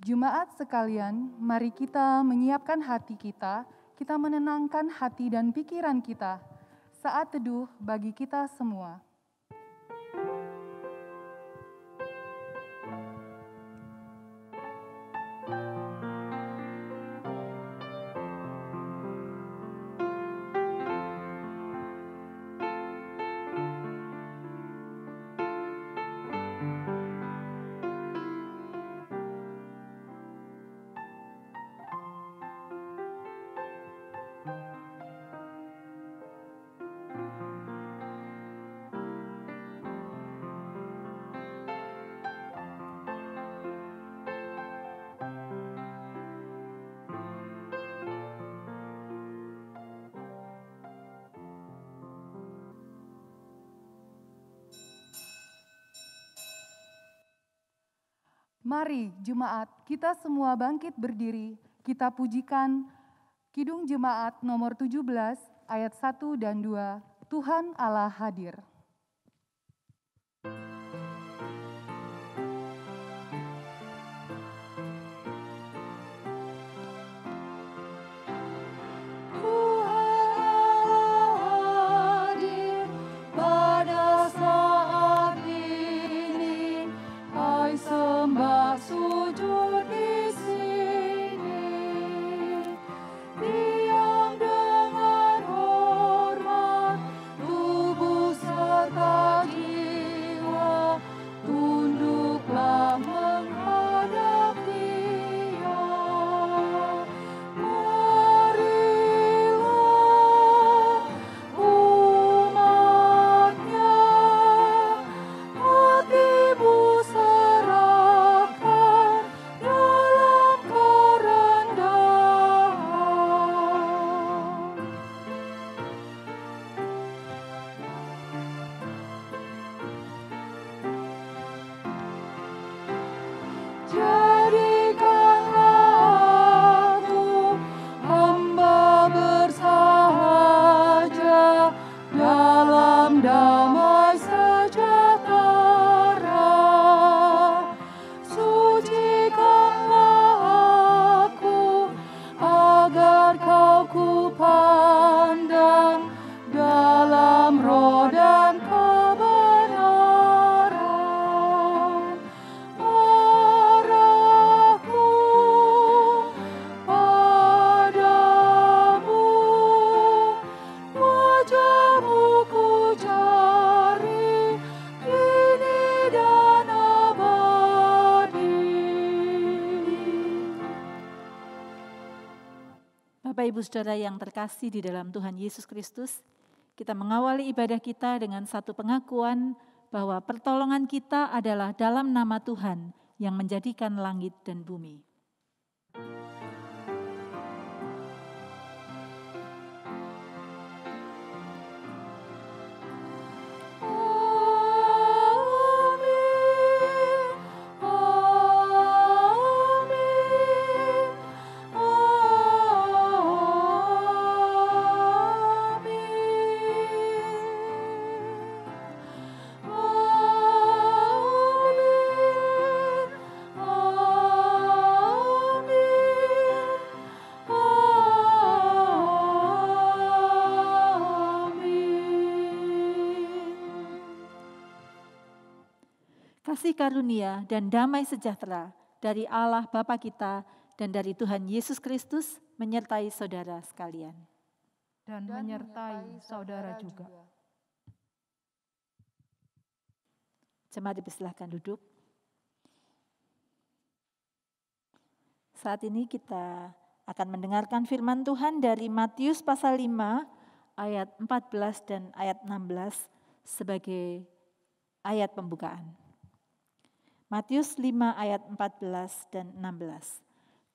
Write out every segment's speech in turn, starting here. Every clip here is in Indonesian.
Jemaat sekalian, mari kita menyiapkan hati kita menenangkan hati dan pikiran kita. Saat teduh bagi kita semua. Mari jemaat, kita semua bangkit berdiri, kita pujikan Kidung Jemaat nomor 17 ayat 1 dan 2, Tuhan Allah hadir. Bapak Ibu Saudara yang terkasih di dalam Tuhan Yesus Kristus, kita mengawali ibadah kita dengan satu pengakuan bahwa pertolongan kita adalah dalam nama Tuhan yang menjadikan langit dan bumi. Kasih karunia dan damai sejahtera dari Allah Bapa kita dan dari Tuhan Yesus Kristus menyertai saudara sekalian. Dan menyertai saudara juga. Jemaat dipersilahkan duduk. Saat ini kita akan mendengarkan firman Tuhan dari Matius pasal 5 ayat 14 dan ayat 16 sebagai ayat pembukaan. Matius 5 ayat 14 dan 16.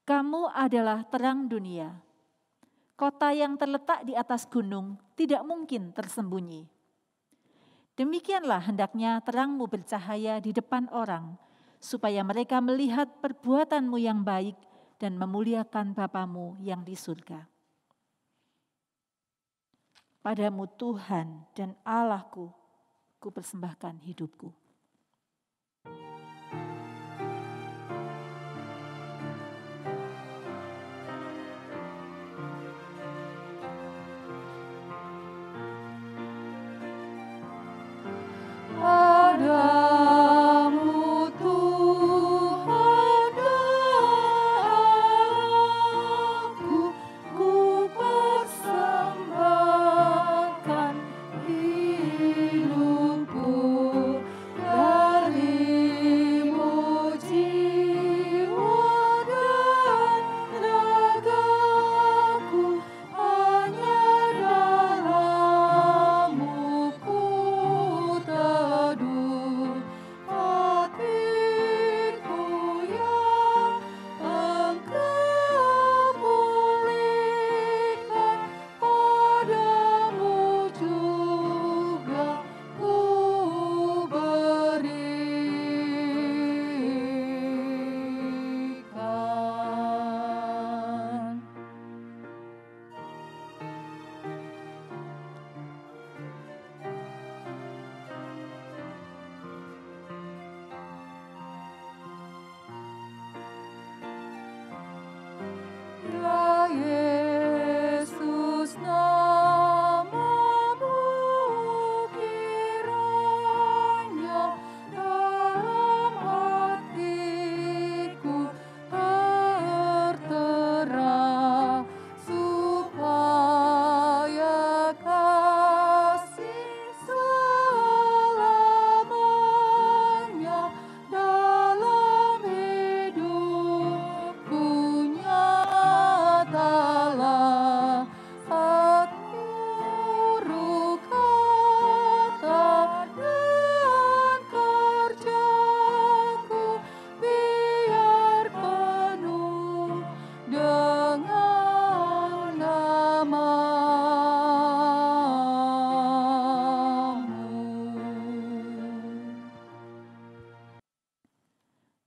Kamu adalah terang dunia. Kota yang terletak di atas gunung tidak mungkin tersembunyi. Demikianlah hendaknya terangmu bercahaya di depan orang, supaya mereka melihat perbuatanmu yang baik dan memuliakan Bapamu yang di surga. Padamu Tuhan dan Allahku, ku persembahkan hidupku.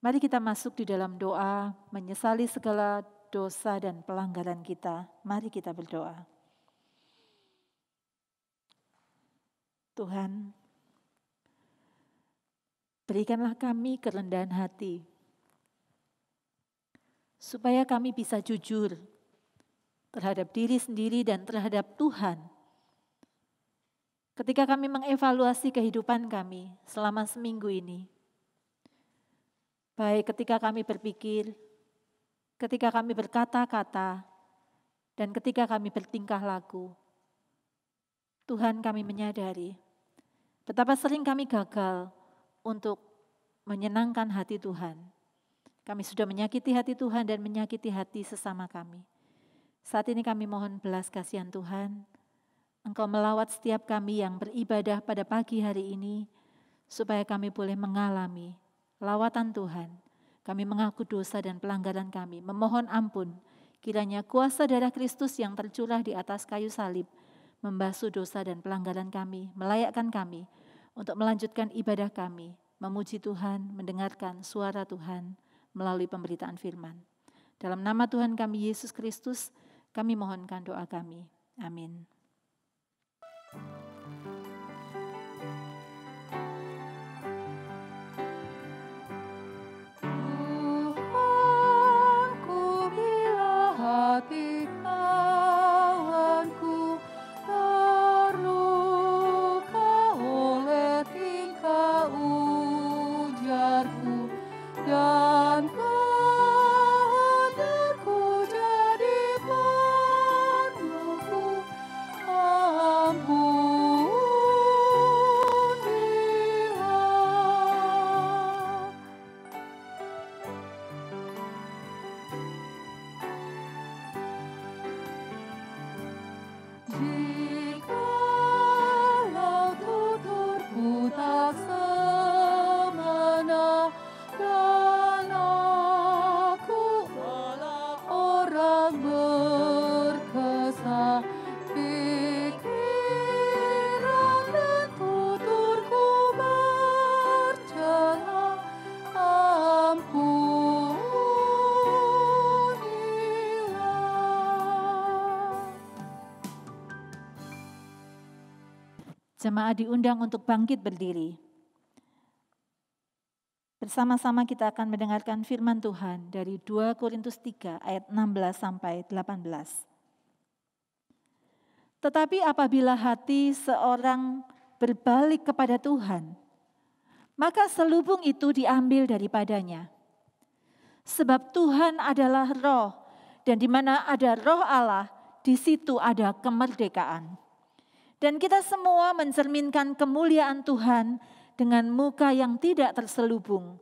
Mari kita masuk di dalam doa, menyesali segala dosa dan pelanggaran kita. Mari kita berdoa. Tuhan, berikanlah kami kerendahan hati, supaya kami bisa jujur terhadap diri sendiri dan terhadap Tuhan. Ketika kami mengevaluasi kehidupan kami selama seminggu ini, baik ketika kami berpikir, ketika kami berkata-kata, dan ketika kami bertingkah laku, Tuhan, kami menyadari betapa sering kami gagal untuk menyenangkan hati Tuhan. Kami sudah menyakiti hati Tuhan dan menyakiti hati sesama kami. Saat ini kami mohon belas kasihan Tuhan, Engkau melawat setiap kami yang beribadah pada pagi hari ini, supaya kami boleh mengalami lawatan Tuhan. Kami mengaku dosa dan pelanggaran kami, memohon ampun. Kiranya kuasa darah Kristus yang tercurah di atas kayu salib, membasuh dosa dan pelanggaran kami, melayakkan kami untuk melanjutkan ibadah kami, memuji Tuhan, mendengarkan suara Tuhan melalui pemberitaan firman. Dalam nama Tuhan kami Yesus Kristus, kami mohonkan doa kami. Amin. Tuhanku, bila hati kawanku terluka oleh tingkah ujarku, dan kehendakku jadi penuhku, ampunilah. Jikalau tuturku tak semena dan aku adalah orang berkesah, pikiran dan tuturku bercela, ampunilah. Jemaat diundang untuk bangkit berdiri. Bersama-sama kita akan mendengarkan firman Tuhan dari 2 Korintus 3 ayat 16 sampai 18. Tetapi apabila hati seorang berbalik kepada Tuhan, maka selubung itu diambil daripadanya. Sebab Tuhan adalah roh, dan di mana ada roh Allah, di situ ada kemerdekaan. Dan kita semua mencerminkan kemuliaan Tuhan dengan muka yang tidak terselubung.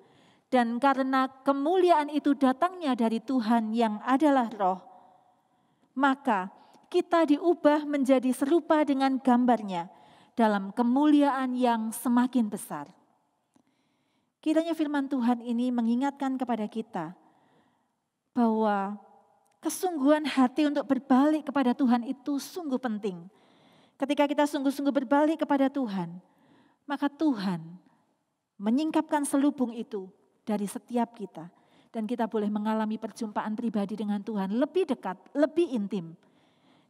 Dan karena kemuliaan itu datangnya dari Tuhan yang adalah roh, maka kita diubah menjadi serupa dengan gambarnya dalam kemuliaan yang semakin besar. Kiranya firman Tuhan ini mengingatkan kepada kita bahwa kesungguhan hati untuk berbalik kepada Tuhan itu sungguh penting. Ketika kita sungguh-sungguh berbalik kepada Tuhan, maka Tuhan menyingkapkan selubung itu dari setiap kita. Dan kita boleh mengalami perjumpaan pribadi dengan Tuhan lebih dekat, lebih intim.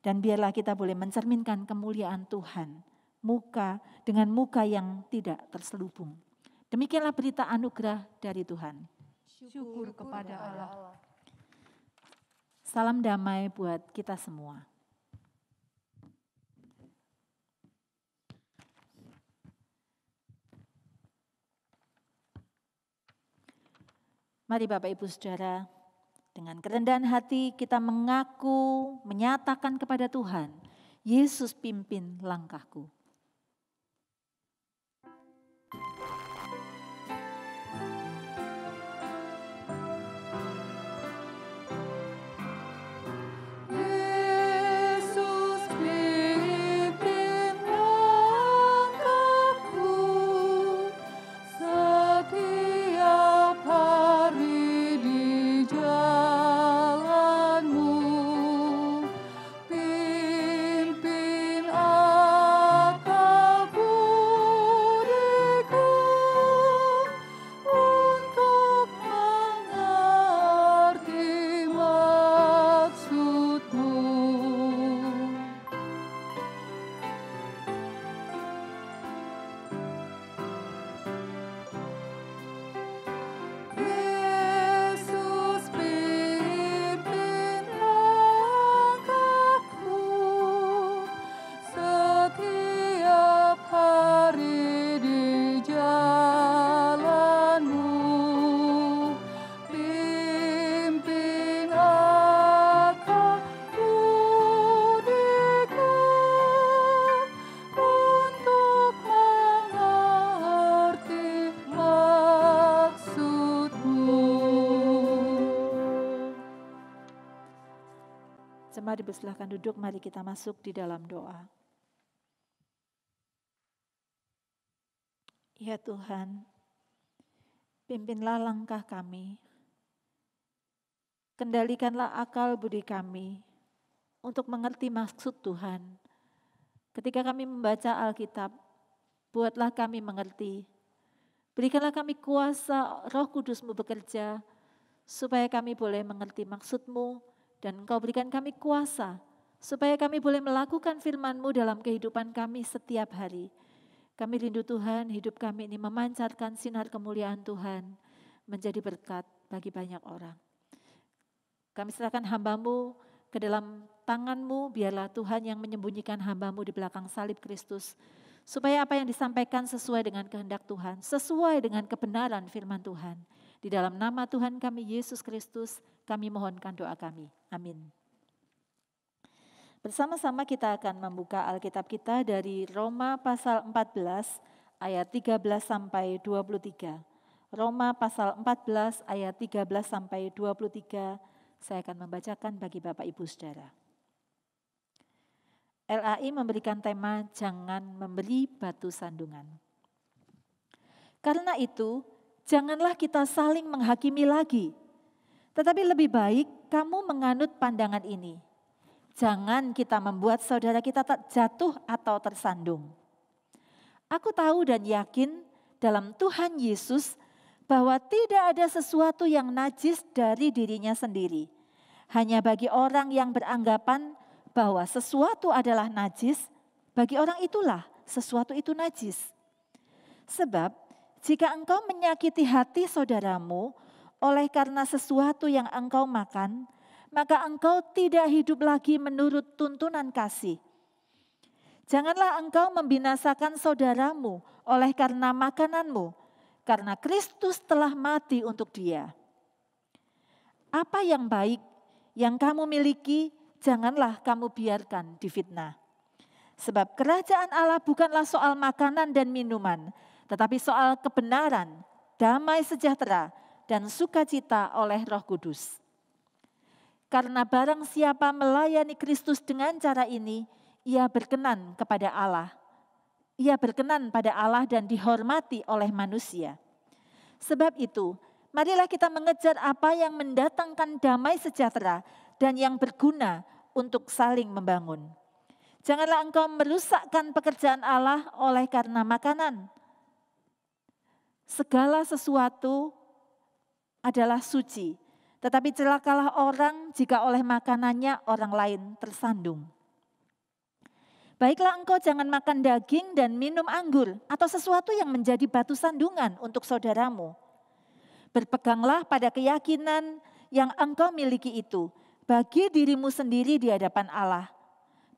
Dan biarlah kita boleh mencerminkan kemuliaan Tuhan, dengan muka yang tidak terselubung. Demikianlah berita anugerah dari Tuhan. Syukur kepada Allah. Salam damai buat kita semua. Mari Bapak Ibu Saudara, dengan kerendahan hati kita mengaku, menyatakan kepada Tuhan, Yesus pimpin langkahku. Yesus pimpin langkahku setiap hari di jalanmu. Pimpin aku Mari bersilahkan duduk, mari kita masuk di dalam doa. Ya Tuhan, pimpinlah langkah kami. Kendalikanlah akal budi kami untuk mengerti maksud Tuhan. Ketika kami membaca Alkitab, buatlah kami mengerti. Berikanlah kami kuasa Roh Kudus-Mu bekerja, supaya kami boleh mengerti maksud-Mu, dan Engkau berikan kami kuasa, supaya kami boleh melakukan firman-Mu dalam kehidupan kami setiap hari. Kami rindu Tuhan, hidup kami ini memancarkan sinar kemuliaan Tuhan, menjadi berkat bagi banyak orang. Kami serahkan hamba-Mu ke dalam tangan-Mu, biarlah Tuhan yang menyembunyikan hamba-Mu di belakang salib Kristus, supaya apa yang disampaikan sesuai dengan kehendak Tuhan, sesuai dengan kebenaran firman Tuhan. Di dalam nama Tuhan kami Yesus Kristus, kami mohonkan doa kami. Amin. Bersama-sama kita akan membuka Alkitab kita dari Roma pasal 14 ayat 13 sampai 23. Roma pasal 14 ayat 13 sampai 23. Saya akan membacakan bagi Bapak Ibu Saudara. LAI memberikan tema jangan memberi batu sandungan. Karena itu, janganlah kita saling menghakimi lagi. Tetapi lebih baik kamu menganut pandangan ini. Jangan kita membuat saudara kita jatuh atau tersandung. Aku tahu dan yakin dalam Tuhan Yesus bahwa tidak ada sesuatu yang najis dari dirinya sendiri. Hanya bagi orang yang beranggapan bahwa sesuatu adalah najis, bagi orang itulah sesuatu itu najis. Sebab jika engkau menyakiti hati saudaramu oleh karena sesuatu yang engkau makan, maka engkau tidak hidup lagi menurut tuntunan kasih. Janganlah engkau membinasakan saudaramu oleh karena makananmu, karena Kristus telah mati untuk dia. Apa yang baik yang kamu miliki, janganlah kamu biarkan difitnah. Sebab kerajaan Allah bukanlah soal makanan dan minuman, tetapi soal kebenaran, damai sejahtera, dan sukacita oleh Roh Kudus. Karena barang siapa melayani Kristus dengan cara ini, ia berkenan kepada Allah. Ia berkenan pada Allah dan dihormati oleh manusia. Sebab itu, marilah kita mengejar apa yang mendatangkan damai sejahtera dan yang berguna untuk saling membangun. Janganlah engkau merusakkan pekerjaan Allah oleh karena makanan. Segala sesuatu adalah suci. Tetapi celakalah orang jika oleh makanannya orang lain tersandung. Baiklah engkau jangan makan daging dan minum anggur atau sesuatu yang menjadi batu sandungan untuk saudaramu. Berpeganglah pada keyakinan yang engkau miliki itu bagi dirimu sendiri di hadapan Allah.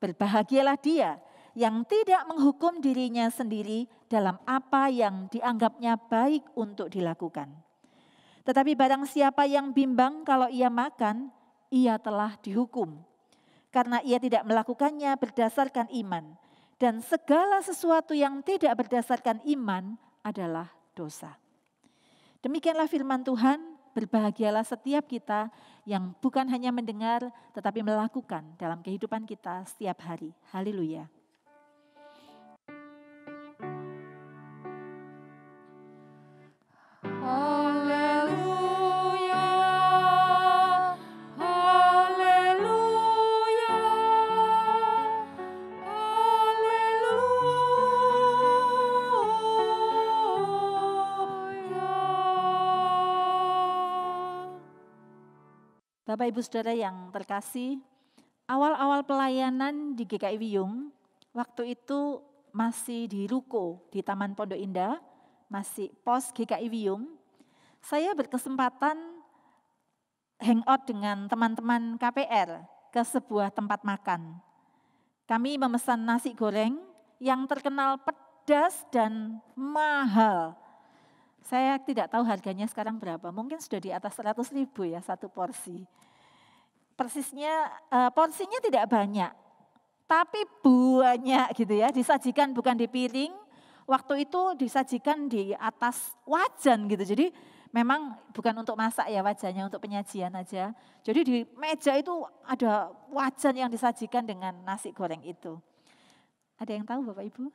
Berbahagialah dia yang tidak menghukum dirinya sendiri dalam apa yang dianggapnya baik untuk dilakukan. Tetapi barang siapa yang bimbang kalau ia makan, ia telah dihukum. Karena ia tidak melakukannya berdasarkan iman. Dan segala sesuatu yang tidak berdasarkan iman adalah dosa. Demikianlah firman Tuhan, berbahagialah setiap kita yang bukan hanya mendengar, tetapi melakukan dalam kehidupan kita setiap hari. Haleluya. Bapak Ibu Saudara yang terkasih, awal-awal pelayanan di GKI Wiyung, waktu itu masih di Ruko di Taman Pondok Indah, masih pos GKI Wiyung. Saya berkesempatan hangout dengan teman-teman KPR ke sebuah tempat makan. Kami memesan nasi goreng yang terkenal pedas dan mahal. Saya tidak tahu harganya sekarang berapa, mungkin sudah di atas 100.000 ya satu porsi. Persisnya porsinya tidak banyak, tapi banyak gitu ya, disajikan bukan di piring, waktu itu disajikan di atas wajan gitu. Jadi Memang bukan untuk masak ya wajahnya, untuk penyajian aja. Jadi di meja itu ada wajan yang disajikan dengan nasi goreng itu. Ada yang tahu Bapak Ibu?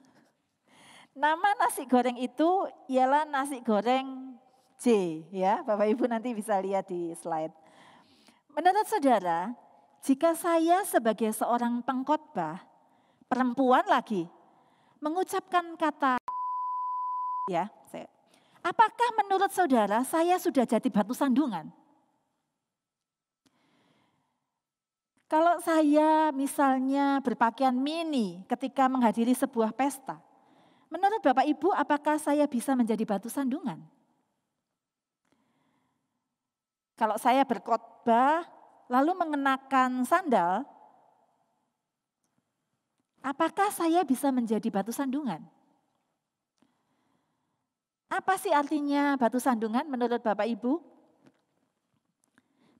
Nama nasi goreng itu ialah nasi goreng J ya. Bapak Ibu nanti bisa lihat di slide. Menurut saudara, jika saya sebagai seorang pengkhotbah, perempuan lagi, mengucapkan kata ya, apakah menurut saudara saya sudah jadi batu sandungan? Kalau saya misalnya berpakaian mini ketika menghadiri sebuah pesta, menurut Bapak Ibu apakah saya bisa menjadi batu sandungan? Kalau saya berkhotbah lalu mengenakan sandal, apakah saya bisa menjadi batu sandungan? Apa sih artinya batu sandungan menurut Bapak Ibu?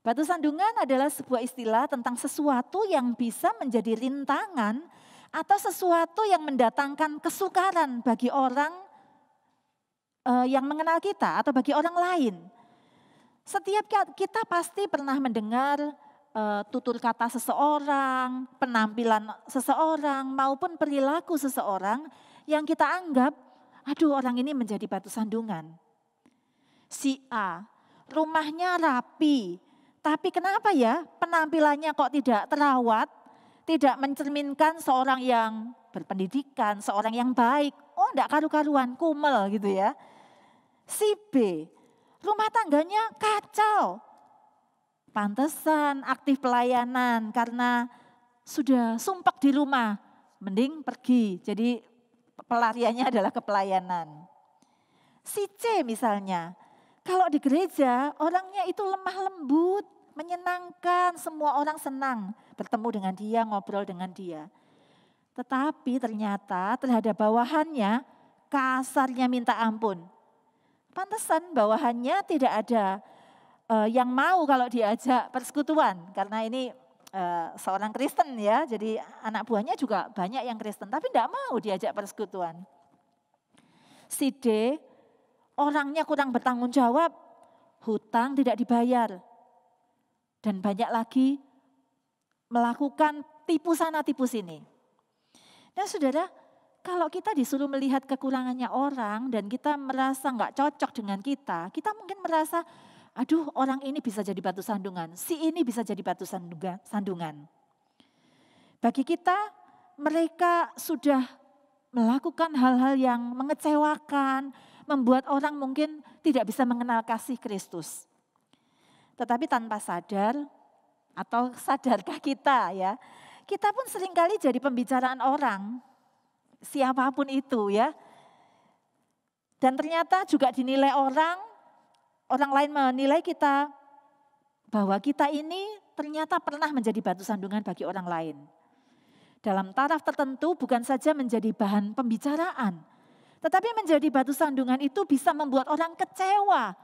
Batu sandungan adalah sebuah istilah tentang sesuatu yang bisa menjadi rintangan atau sesuatu yang mendatangkan kesukaran bagi orang yang mengenal kita atau bagi orang lain. Setiap kita pasti pernah mendengar tutur kata seseorang, penampilan seseorang maupun perilaku seseorang yang kita anggap aduh orang ini menjadi batu sandungan. Si A, rumahnya rapi, tapi kenapa ya penampilannya kok tidak terawat, tidak mencerminkan seorang yang berpendidikan, seorang yang baik. Oh enggak karu-karuan, kumel gitu ya. Si B, rumah tangganya kacau. Pantesan aktif pelayanan karena sudah sumpek di rumah, mending pergi. Jadi pelariannya adalah ke pelayanan. Si C misalnya, kalau di gereja orangnya itu lemah lembut, menyenangkan, semua orang senang bertemu dengan dia, ngobrol dengan dia. Tetapi ternyata terhadap bawahannya kasarnya minta ampun. Pantesan bawahannya tidak ada yang mau kalau diajak persekutuan, karena ini seorang Kristen ya, jadi anak buahnya juga banyak yang Kristen, tapi tidak mau diajak persekutuan. Si D, orangnya kurang bertanggung jawab, hutang tidak dibayar. Dan banyak lagi melakukan tipu sana tipu sini. Nah saudara, kalau kita disuruh melihat kekurangannya orang dan kita merasa nggak cocok dengan kita mungkin merasa aduh orang ini bisa jadi batu sandungan, si ini bisa jadi batu sandungan. Bagi kita mereka sudah melakukan hal-hal yang mengecewakan, membuat orang mungkin tidak bisa mengenal kasih Kristus. Tetapi tanpa sadar atau sadarkah kita ya, kita pun seringkali jadi pembicaraan orang, siapapun itu ya. Dan ternyata juga dinilai orang lain menilai kita bahwa kita ini ternyata pernah menjadi batu sandungan bagi orang lain. Dalam taraf tertentu bukan saja menjadi bahan pembicaraan, tetapi menjadi batu sandungan itu bisa membuat orang kecewa,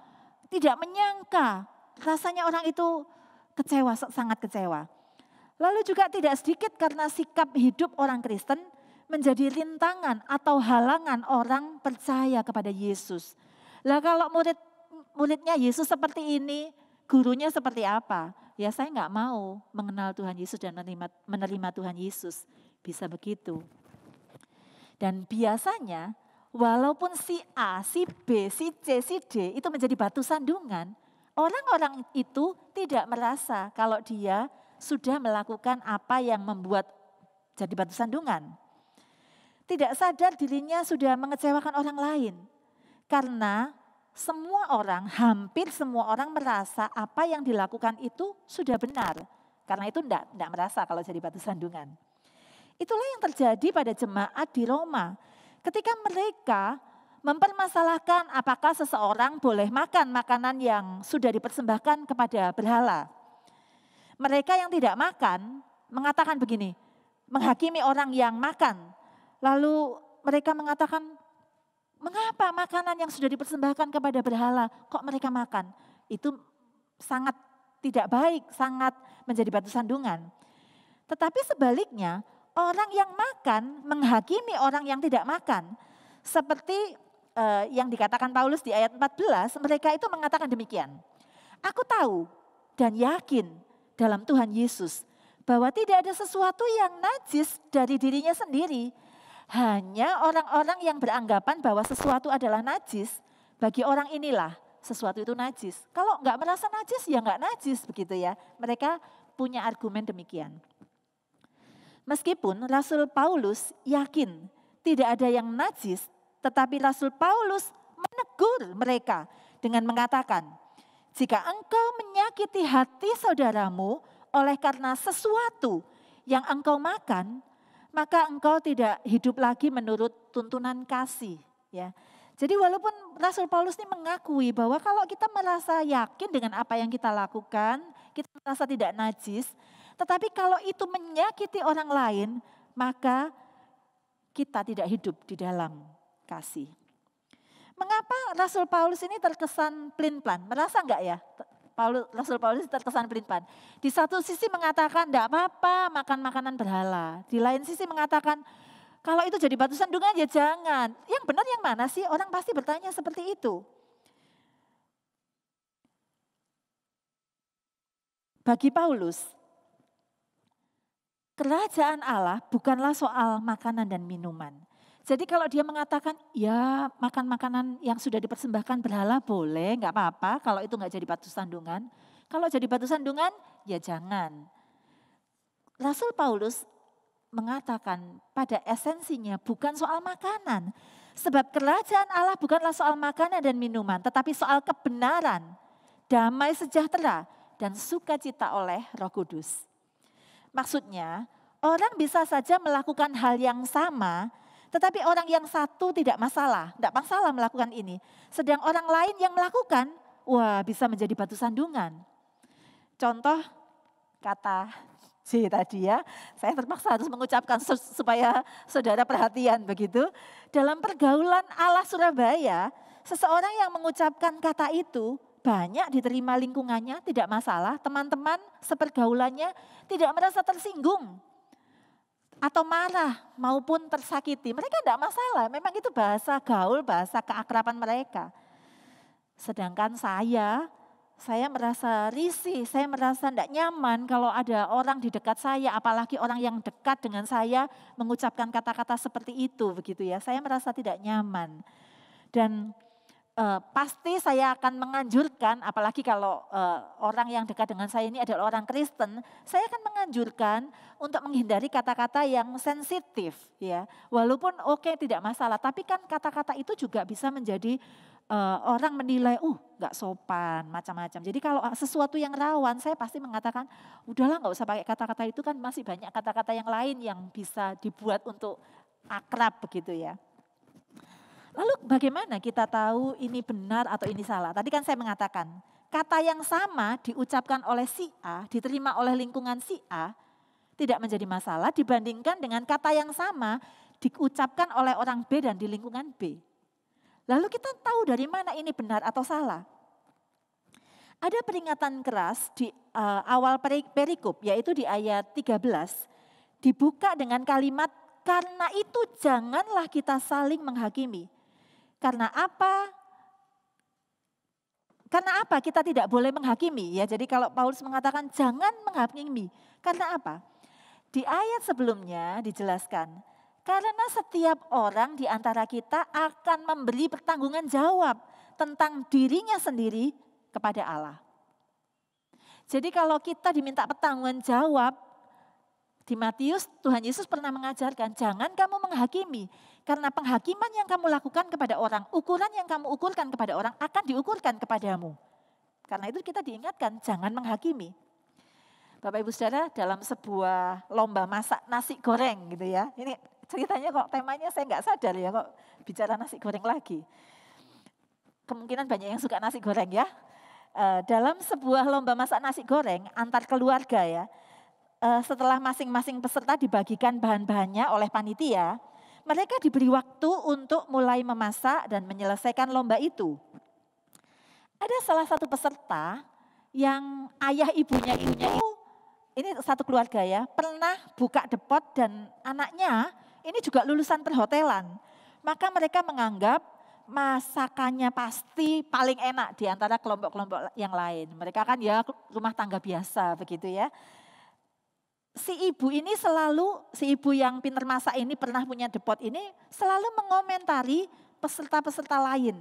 tidak menyangka, rasanya orang itu kecewa, sangat kecewa. Lalu juga tidak sedikit karena sikap hidup orang Kristen menjadi rintangan atau halangan orang percaya kepada Yesus. Lah kalau muridnya Yesus seperti ini, gurunya seperti apa? Ya saya nggak mau mengenal Tuhan Yesus dan menerima Tuhan Yesus. Bisa begitu. Dan biasanya walaupun si A, si B, si C, si D itu menjadi batu sandungan, orang-orang itu tidak merasa kalau dia sudah melakukan apa yang membuat jadi batu sandungan. Tidak sadar dirinya sudah mengecewakan orang lain. Karena semua orang, hampir semua orang merasa apa yang dilakukan itu sudah benar. Karena itu tidak merasa kalau jadi batu sandungan. Itulah yang terjadi pada jemaat di Roma. Ketika mereka mempermasalahkan apakah seseorang boleh makan makanan yang sudah dipersembahkan kepada berhala. Mereka yang tidak makan mengatakan begini, menghakimi orang yang makan. Lalu mereka mengatakan, mengapa makanan yang sudah dipersembahkan kepada berhala kok mereka makan? Itu sangat tidak baik, sangat menjadi batu sandungan. Tetapi sebaliknya, orang yang makan menghakimi orang yang tidak makan. Seperti yang dikatakan Paulus di ayat 14, mereka itu mengatakan demikian. Aku tahu dan yakin dalam Tuhan Yesus bahwa tidak ada sesuatu yang najis dari dirinya sendiri. Hanya orang-orang yang beranggapan bahwa sesuatu adalah najis, bagi orang inilah sesuatu itu najis. Kalau enggak merasa najis, ya enggak najis begitu ya. Mereka punya argumen demikian. Meskipun Rasul Paulus yakin tidak ada yang najis, tetapi Rasul Paulus menegur mereka dengan mengatakan, jika engkau menyakiti hati saudaramu oleh karena sesuatu yang engkau makan, maka engkau tidak hidup lagi menurut tuntunan kasih. Ya. Jadi walaupun Rasul Paulus ini mengakui bahwa kalau kita merasa yakin dengan apa yang kita lakukan, kita merasa tidak najis, tetapi kalau itu menyakiti orang lain, maka kita tidak hidup di dalam kasih. Mengapa Rasul Paulus ini terkesan pelin-pelan? Merasa enggak ya? Rasul Paulus terkesan pelin-pelan. Di satu sisi mengatakan enggak apa-apa makan makanan berhala. Di lain sisi mengatakan kalau itu jadi batu sandungan ya jangan. Yang benar yang mana sih? Orang pasti bertanya seperti itu. Bagi Paulus, kerajaan Allah bukanlah soal makanan dan minuman. Jadi kalau dia mengatakan, ya makan makanan yang sudah dipersembahkan berhala boleh, enggak apa-apa kalau itu enggak jadi batu sandungan. Kalau jadi batu sandungan, ya jangan. Rasul Paulus mengatakan pada esensinya bukan soal makanan. Sebab kerajaan Allah bukanlah soal makanan dan minuman, tetapi soal kebenaran, damai sejahtera, dan sukacita oleh Roh Kudus. Maksudnya, orang bisa saja melakukan hal yang sama, tetapi orang yang satu tidak masalah melakukan ini. Sedang orang lain yang melakukan, wah bisa menjadi batu sandungan. Contoh kata C tadi ya, saya terpaksa harus mengucapkan supaya saudara perhatian begitu. Dalam pergaulan ala Surabaya, seseorang yang mengucapkan kata itu banyak diterima lingkungannya, tidak masalah. Teman-teman sepergaulannya tidak merasa tersinggung atau marah maupun tersakiti. Mereka tidak masalah, memang itu bahasa gaul, bahasa keakraban mereka. Sedangkan saya merasa risih, saya merasa tidak nyaman kalau ada orang di dekat saya, apalagi orang yang dekat dengan saya mengucapkan kata-kata seperti itu, begitu ya. Saya merasa tidak nyaman. Dan pasti saya akan menganjurkan, apalagi kalau orang yang dekat dengan saya ini adalah orang Kristen, saya akan menganjurkan untuk menghindari kata-kata yang sensitif, ya. Walaupun oke, tidak masalah, tapi kan kata-kata itu juga bisa menjadi orang menilai, nggak sopan, macam-macam. Jadi kalau sesuatu yang rawan, saya pasti mengatakan, udahlah nggak usah pakai kata-kata itu, kan masih banyak kata-kata yang lain yang bisa dibuat untuk akrab begitu ya. Lalu bagaimana kita tahu ini benar atau ini salah? Tadi kan saya mengatakan, kata yang sama diucapkan oleh si A, diterima oleh lingkungan si A, tidak menjadi masalah dibandingkan dengan kata yang sama diucapkan oleh orang B dan di lingkungan B. Lalu kita tahu dari mana ini benar atau salah? Ada peringatan keras di awal perikop, yaitu di ayat 13, dibuka dengan kalimat, karena itu janganlah kita saling menghakimi. Karena apa? Karena apa kita tidak boleh menghakimi? Ya, jadi kalau Paulus mengatakan jangan menghakimi, karena apa? Di ayat sebelumnya dijelaskan, karena setiap orang di antara kita akan memberi pertanggungan jawab tentang dirinya sendiri kepada Allah. Jadi kalau kita diminta pertanggungan jawab, di Matius Tuhan Yesus pernah mengajarkan, jangan kamu menghakimi. Karena penghakiman yang kamu lakukan kepada orang, ukuran yang kamu ukurkan kepada orang akan diukurkan kepadamu. Karena itu kita diingatkan, jangan menghakimi. Bapak Ibu Saudara, dalam sebuah lomba masak nasi goreng gitu ya. Ini ceritanya kok temanya saya nggak sadar ya kok bicara nasi goreng lagi. Kemungkinan banyak yang suka nasi goreng ya. Dalam sebuah lomba masak nasi goreng antar keluarga ya. Setelah masing-masing peserta dibagikan bahan-bahannya oleh panitia, mereka diberi waktu untuk mulai memasak dan menyelesaikan lomba itu. Ada salah satu peserta yang ayah ibunya itu, ini satu keluarga ya, pernah buka depot dan anaknya ini juga lulusan perhotelan. Maka mereka menganggap masakannya pasti paling enak di antara kelompok-kelompok yang lain. Mereka kan ya rumah tangga biasa begitu ya. Si ibu yang pintar masak ini pernah punya depot ini selalu mengomentari peserta-peserta lain.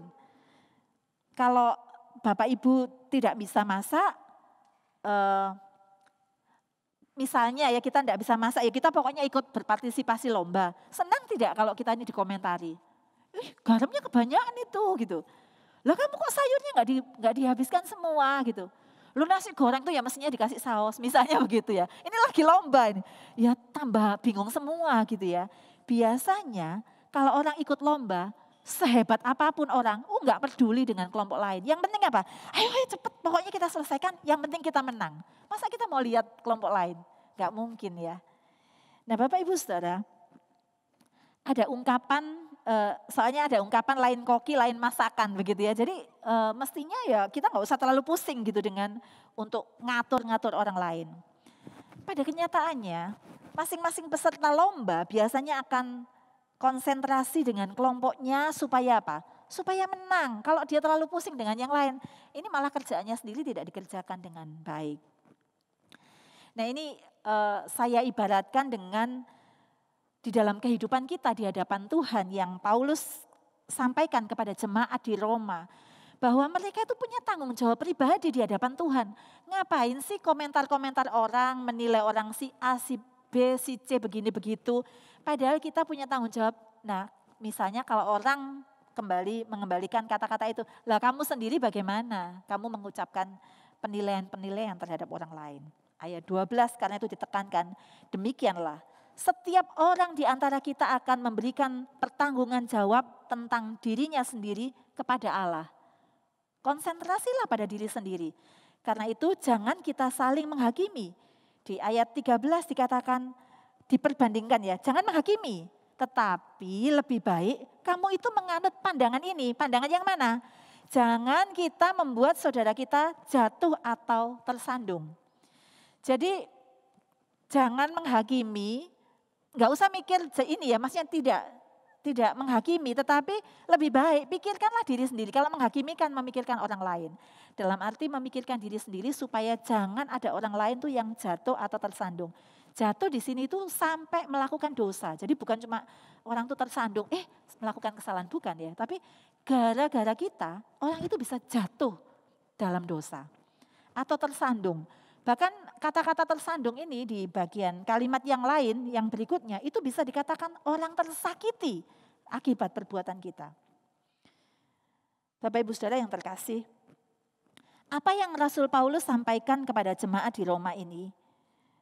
Kalau Bapak Ibu tidak bisa masak, misalnya ya kita tidak bisa masak, ya kita pokoknya ikut berpartisipasi lomba. Senang tidak kalau kita ini dikomentari? Garamnya kebanyakan itu gitu. Lah kamu kok sayurnya nggak dihabiskan semua gitu. Lu nasi goreng tuh ya mestinya dikasih saus, misalnya begitu ya. Ini lagi lomba ini. Ya tambah bingung semua gitu ya. Biasanya kalau orang ikut lomba, sehebat apapun orang, nggak peduli dengan kelompok lain. Yang penting apa? Ayo cepet, pokoknya kita selesaikan, yang penting kita menang. Masa kita mau lihat kelompok lain? Nggak mungkin ya. Nah Bapak Ibu Saudara, ada ungkapan, soalnya ada ungkapan lain koki, lain masakan begitu ya. Jadi mestinya ya kita nggak usah terlalu pusing gitu dengan untuk ngatur-ngatur orang lain. Pada kenyataannya, masing-masing peserta lomba biasanya akan konsentrasi dengan kelompoknya supaya apa? Supaya menang. Kalau dia terlalu pusing dengan yang lain, ini malah kerjaannya sendiri tidak dikerjakan dengan baik. Nah ini saya ibaratkan dengan di dalam kehidupan kita di hadapan Tuhan yang Paulus sampaikan kepada jemaat di Roma. Bahwa mereka itu punya tanggung jawab pribadi di hadapan Tuhan. Ngapain sih komentar-komentar orang, menilai orang si A, si B, si C begini begitu. Padahal kita punya tanggung jawab. Nah misalnya kalau orang mengembalikan kata-kata itu. Lah kamu sendiri bagaimana? Kamu mengucapkan penilaian-penilaian terhadap orang lain. Ayat 12 karena itu ditekankan. Demikianlah. Setiap orang di antara kita akan memberikan pertanggungan jawab tentang dirinya sendiri kepada Allah. Konsentrasilah pada diri sendiri. Karena itu jangan kita saling menghakimi. Di ayat 13 dikatakan, diperbandingkan ya, jangan menghakimi. Tetapi lebih baik kamu itu menganut pandangan ini. Pandangan yang mana? Jangan kita membuat saudara kita jatuh atau tersandung. Jadi jangan menghakimi. Enggak usah mikir ini ya, maksudnya tidak menghakimi, tetapi lebih baik pikirkanlah diri sendiri. Kalau menghakimi kan memikirkan orang lain. Dalam arti memikirkan diri sendiri supaya jangan ada orang lain tuh yang jatuh atau tersandung. Jatuh di sini itu sampai melakukan dosa. Jadi bukan cuma orang tuh tersandung, melakukan kesalahan, bukan ya. Tapi gara-gara kita, orang itu bisa jatuh dalam dosa. Atau tersandung. Bahkan kata-kata tersandung ini di bagian kalimat yang lain, yang berikutnya, itu bisa dikatakan orang tersakiti akibat perbuatan kita. Bapak Ibu Saudara yang terkasih, apa yang Rasul Paulus sampaikan kepada jemaat di Roma ini,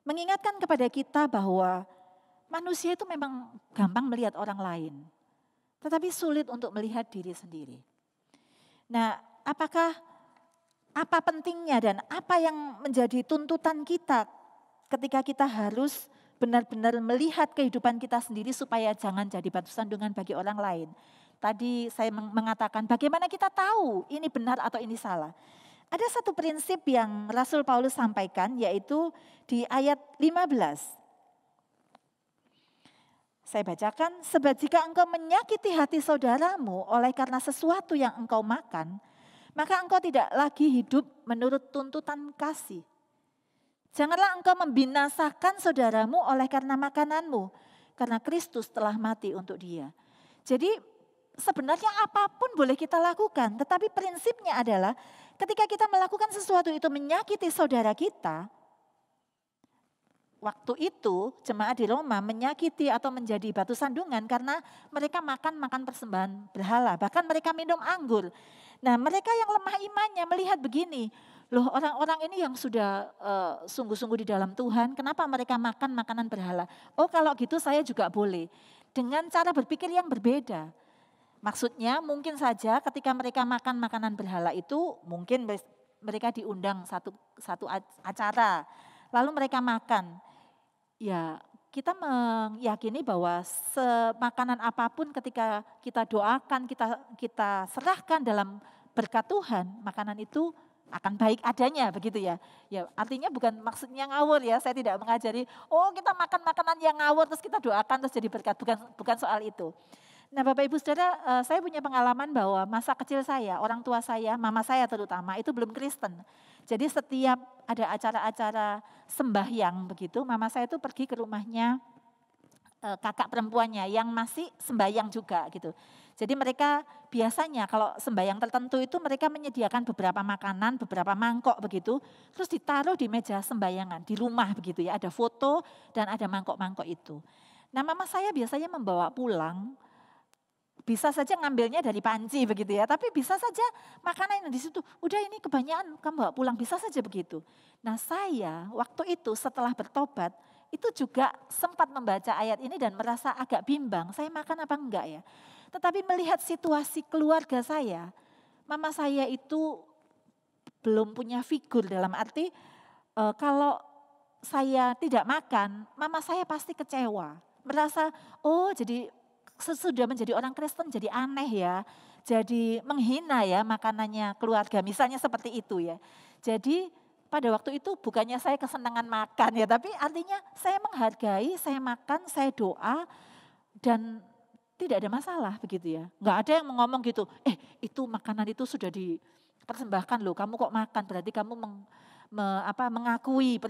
mengingatkan kepada kita bahwa manusia itu memang gampang melihat orang lain, tetapi sulit untuk melihat diri sendiri. Nah, apa pentingnya dan apa yang menjadi tuntutan kita ketika kita harus benar-benar melihat kehidupan kita sendiri supaya jangan jadi batu sandungan bagi orang lain. Tadi saya mengatakan bagaimana kita tahu ini benar atau ini salah. Ada satu prinsip yang Rasul Paulus sampaikan yaitu di ayat 15. Saya bacakan, sebab jika engkau menyakiti hati saudaramu oleh karena sesuatu yang engkau makan, maka engkau tidak lagi hidup menurut tuntutan kasih. Janganlah engkau membinasakan saudaramu oleh karena makananmu, karena Kristus telah mati untuk dia. Jadi sebenarnya apapun boleh kita lakukan, tetapi prinsipnya adalah ketika kita melakukan sesuatu itu menyakiti saudara kita, waktu itu jemaat di Roma menyakiti atau menjadi batu sandungan karena mereka makan persembahan berhala, bahkan mereka minum anggur. Nah mereka yang lemah imannya melihat begini, loh orang-orang ini yang sudah sungguh-sungguh di dalam Tuhan, kenapa mereka makan makanan berhala? Oh kalau gitu saya juga boleh, dengan cara berpikir yang berbeda. Maksudnya mungkin saja ketika mereka makan makanan berhala itu, mungkin mereka diundang satu acara, lalu mereka makan. Ya kita meyakini bahwa semakanan apapun ketika kita doakan, kita serahkan dalam berkat Tuhan, makanan itu akan baik adanya begitu ya. Ya artinya bukan maksudnya ngawur ya, saya tidak mengajari, oh kita makan makanan yang ngawur terus kita doakan terus jadi berkat, bukan soal itu. Nah Bapak Ibu Saudara, saya punya pengalaman bahwa masa kecil saya, orang tua saya, mama saya terutama itu belum Kristen. Jadi setiap ada acara-acara sembahyang begitu, mama saya itu pergi ke rumahnya kakak perempuannya yang masih sembahyang juga gitu. Jadi mereka biasanya kalau sembahyang tertentu itu mereka menyediakan beberapa makanan, beberapa mangkok begitu, terus ditaruh di meja sembayangan di rumah begitu ya, ada foto dan ada mangkok-mangkok itu. Nah mama saya biasanya membawa pulang, bisa saja ngambilnya dari panci begitu ya, tapi bisa saja makanan yang di situ, udah ini kebanyakan kamu bawa pulang, bisa saja begitu. Nah saya waktu itu setelah bertobat, itu juga sempat membaca ayat ini dan merasa agak bimbang, saya makan apa enggak ya. Tetapi melihat situasi keluarga saya, mama saya itu belum punya figur dalam arti kalau saya tidak makan, mama saya pasti kecewa. Merasa, oh jadi sesudah menjadi orang Kristen jadi aneh ya, jadi menghina ya makanannya keluarga, misalnya seperti itu ya. Jadi pada waktu itu bukannya saya kesenangan makan ya, tapi artinya saya menghargai, saya makan, saya doa dan tidak ada masalah begitu ya. Enggak ada yang ngomong gitu, itu makanan itu sudah dipersembahkan loh, kamu kok makan, berarti kamu mengakui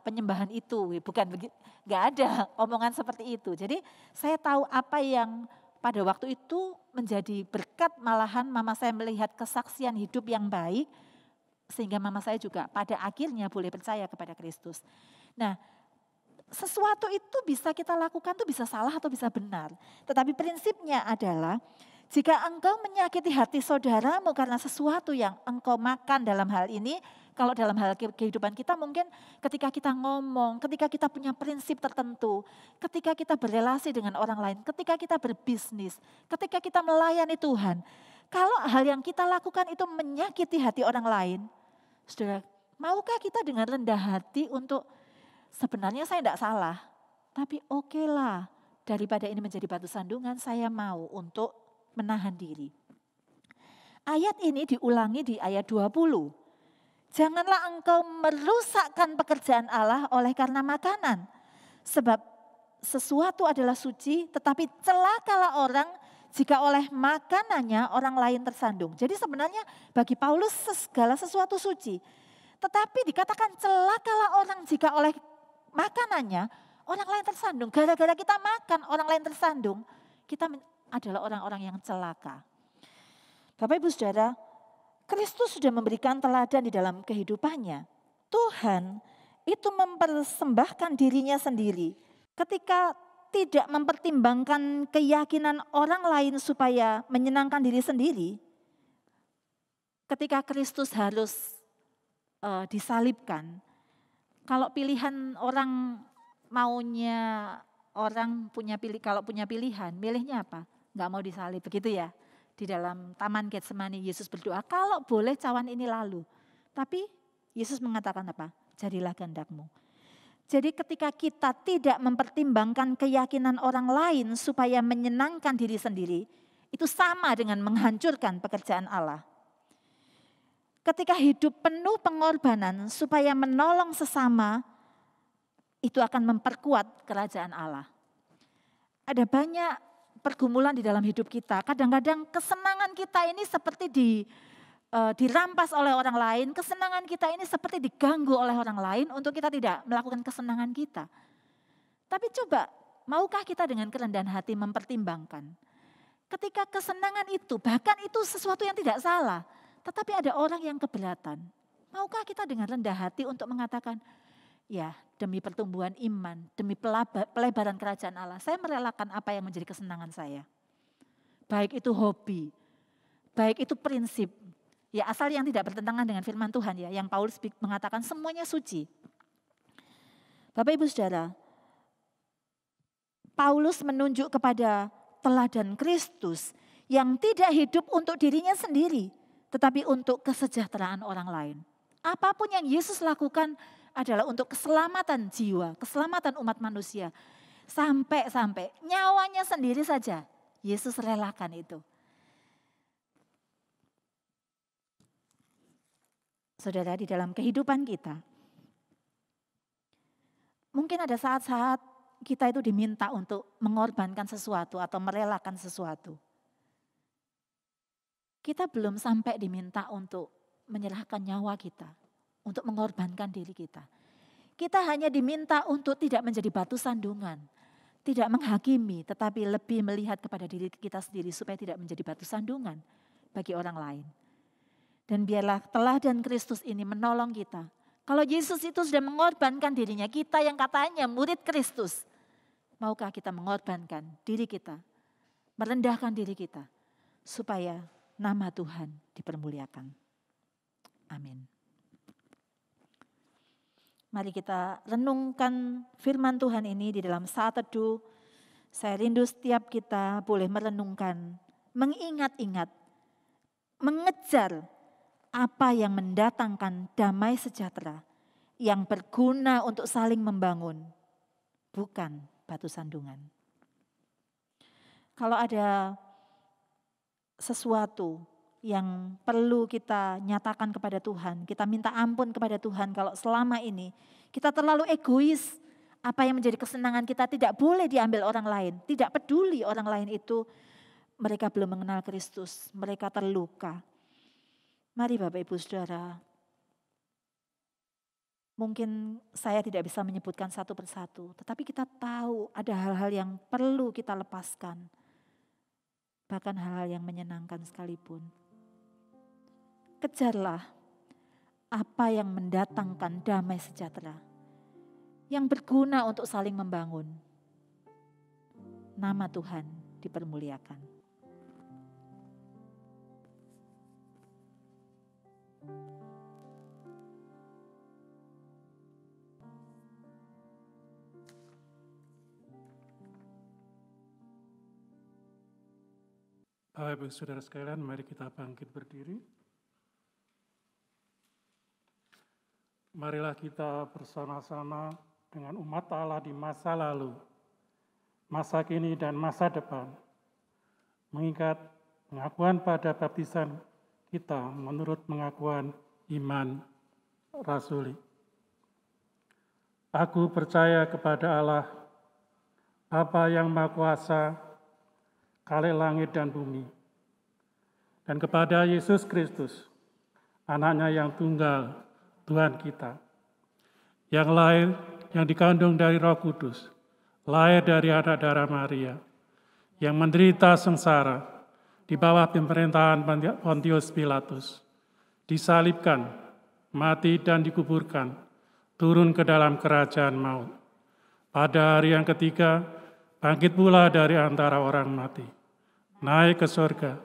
penyembahan itu, bukan begitu, nggak ada omongan seperti itu. Jadi saya tahu apa yang pada waktu itu menjadi berkat, malahan mama saya melihat kesaksian hidup yang baik, sehingga mama saya juga pada akhirnya boleh percaya kepada Kristus. Nah, sesuatu itu bisa kita lakukan tuh bisa salah atau bisa benar. Tetapi prinsipnya adalah jika engkau menyakiti hati saudaramu karena sesuatu yang engkau makan dalam hal ini, kalau dalam hal kehidupan kita mungkin ketika kita ngomong, ketika kita punya prinsip tertentu, ketika kita berrelasi dengan orang lain, ketika kita berbisnis, ketika kita melayani Tuhan. Kalau hal yang kita lakukan itu menyakiti hati orang lain, saudara, maukah kita dengan rendah hati untuk sebenarnya saya tidak salah, tapi oke lah, daripada ini menjadi batu sandungan, saya mau untuk menahan diri. Ayat ini diulangi di ayat 20. Janganlah engkau merusakkan pekerjaan Allah oleh karena makanan. Sebab sesuatu adalah suci, tetapi celakalah orang jika oleh makanannya orang lain tersandung. Jadi sebenarnya bagi Paulus segala sesuatu suci. Tetapi dikatakan celakalah orang jika oleh makanannya orang lain tersandung. Gara-gara kita makan orang lain tersandung, kita adalah orang-orang yang celaka. Bapak Ibu Saudara, Kristus sudah memberikan teladan di dalam kehidupannya. Tuhan itu mempersembahkan dirinya sendiri ketika tidak mempertimbangkan keyakinan orang lain supaya menyenangkan diri sendiri. Ketika Kristus harus disalibkan, kalau pilihan orang maunya orang kalau punya pilihan, milihnya apa? Enggak mau disalib, begitu ya. Di dalam Taman Getsemani Yesus berdoa, kalau boleh cawan ini lalu. Tapi Yesus mengatakan apa? Jadilah kehendakmu. Jadi ketika kita tidak mempertimbangkan keyakinan orang lain supaya menyenangkan diri sendiri, itu sama dengan menghancurkan pekerjaan Allah. Ketika hidup penuh pengorbanan supaya menolong sesama, itu akan memperkuat kerajaan Allah. Ada banyak pergumulan di dalam hidup kita. Kadang-kadang kesenangan kita ini seperti dirampas oleh orang lain. Kesenangan kita ini seperti diganggu oleh orang lain untuk kita tidak melakukan kesenangan kita. Tapi coba, maukah kita dengan kerendahan hati mempertimbangkan? Ketika kesenangan itu, bahkan itu sesuatu yang tidak salah. Tetapi ada orang yang keberatan. Maukah kita dengan rendah hati untuk mengatakan, ya demi pertumbuhan iman, demi pelebaran kerajaan Allah, saya merelakan apa yang menjadi kesenangan saya. Baik itu hobi, baik itu prinsip, ya asal yang tidak bertentangan dengan firman Tuhan ya, yang Paulus mengatakan semuanya suci. Bapak Ibu Saudara, Paulus menunjuk kepada teladan Kristus yang tidak hidup untuk dirinya sendiri, tetapi untuk kesejahteraan orang lain. Apapun yang Yesus lakukan adalah untuk keselamatan jiwa, keselamatan umat manusia. Sampai-sampai nyawanya sendiri saja Yesus relakan itu. Saudara, di dalam kehidupan kita, mungkin ada saat-saat kita itu diminta untuk mengorbankan sesuatu atau merelakan sesuatu. Kita belum sampai diminta untuk menyerahkan nyawa kita, untuk mengorbankan diri kita. Kita hanya diminta untuk tidak menjadi batu sandungan, tidak menghakimi, tetapi lebih melihat kepada diri kita sendiri supaya tidak menjadi batu sandungan bagi orang lain. Dan biarlah teladan Kristus ini menolong kita. Kalau Yesus itu sudah mengorbankan dirinya, kita yang katanya murid Kristus, maukah kita mengorbankan diri kita, merendahkan diri kita, supaya nama Tuhan dipermuliakan. Amin. Mari kita renungkan firman Tuhan ini di dalam saat teduh. Saya rindu setiap kita boleh merenungkan, mengingat-ingat, mengejar apa yang mendatangkan damai sejahtera, yang berguna untuk saling membangun, bukan batu sandungan. Kalau ada sesuatu yang perlu kita nyatakan kepada Tuhan, kita minta ampun kepada Tuhan kalau selama ini kita terlalu egois, apa yang menjadi kesenangan kita tidak boleh diambil orang lain, tidak peduli orang lain itu mereka belum mengenal Kristus, mereka terluka. Mari Bapak Ibu Saudara, mungkin saya tidak bisa menyebutkan satu persatu, tetapi kita tahu ada hal-hal yang perlu kita lepaskan, bahkan hal-hal yang menyenangkan sekalipun. Kejarlah apa yang mendatangkan damai sejahtera, yang berguna untuk saling membangun. Nama Tuhan dipermuliakan. Bapak Ibu Saudara sekalian, mari kita bangkit berdiri. Marilah kita bersama-sama dengan umat Allah di masa lalu, masa kini dan masa depan, mengingat pengakuan pada baptisan kita menurut pengakuan iman rasuli. Aku percaya kepada Allah, Bapa yang Maha Kuasa, Khalik langit dan bumi, dan kepada Yesus Kristus, anaknya yang tunggal, Tuhan kita, yang lahir, yang dikandung dari Roh Kudus, lahir dari anak darah Maria, yang menderita sengsara di bawah pemerintahan Pontius Pilatus, disalibkan, mati dan dikuburkan, turun ke dalam kerajaan maut. Pada hari yang ketiga, bangkit pula dari antara orang mati, naik ke surga,